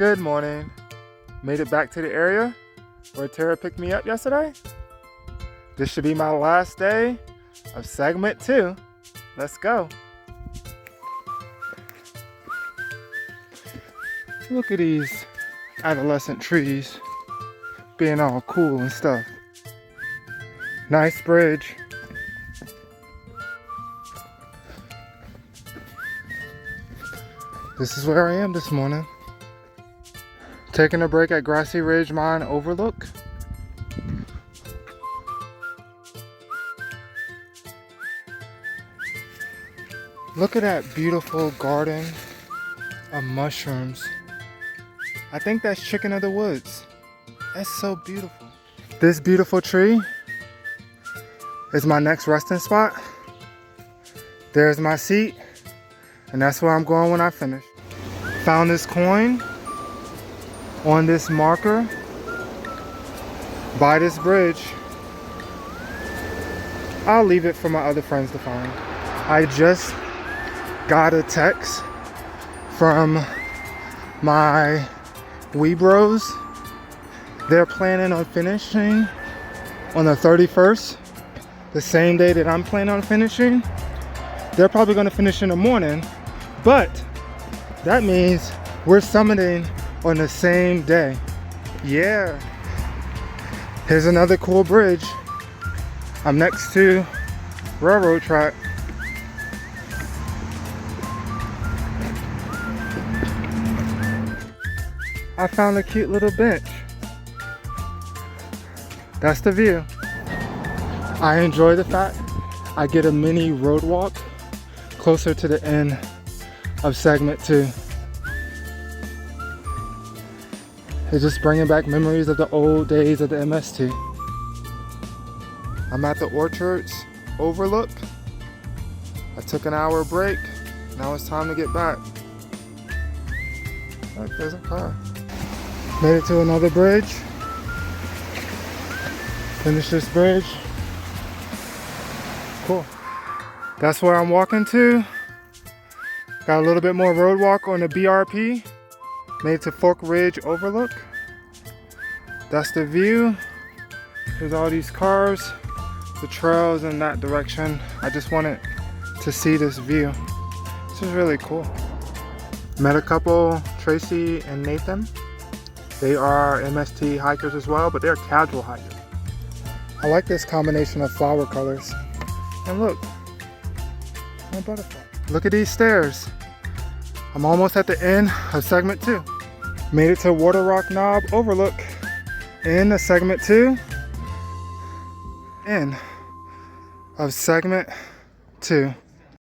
Good morning. Made it back to the area where Tara picked me up yesterday. This should be my last day of segment 2. Let's go. Look at these adolescent trees being all cool and stuff. Nice bridge. This is where I am this morning. Taking a break at Grassy Ridge Mine Overlook. Look at that beautiful garden of mushrooms. I think that's chicken of the woods. That's so beautiful. This beautiful tree is my next resting spot. There's my seat, and that's where I'm going when I finish. Found this coin on this marker by this bridge. I'll leave it for my other friends to find. I just got a text from my Webros. They're planning on finishing on the 31st, the same day that I'm planning on finishing. They're probably going to finish in the morning, but that means we're summiting on the same day. Yeah. Here's another cool bridge. I'm next to railroad track. I found a cute little bench. That's the view. I enjoy the fact I get a mini road walk closer to the end of segment 2. It's just bringing back memories of the old days of the MST. I'm at the Orchards Overlook. I took an hour break. Now it's time to get back. Look, there's a car. Made it to another bridge. Finish this bridge. Cool. That's where I'm walking to. Got a little bit more road walk on the BRP. Made it to Fork Ridge Overlook. That's the view. There's all these cars. The trails in that direction. I just wanted to see this view. This is really cool. Met a couple, Tracy and Nathan. They are MST-Hikers as well, but they're casual hikers. I like this combination of flower colors. And look, my butterfly. Look at these stairs. I'm almost at the end of segment 2. Made it to Waterrock Knob Overlook. End of segment 2. End of segment 2.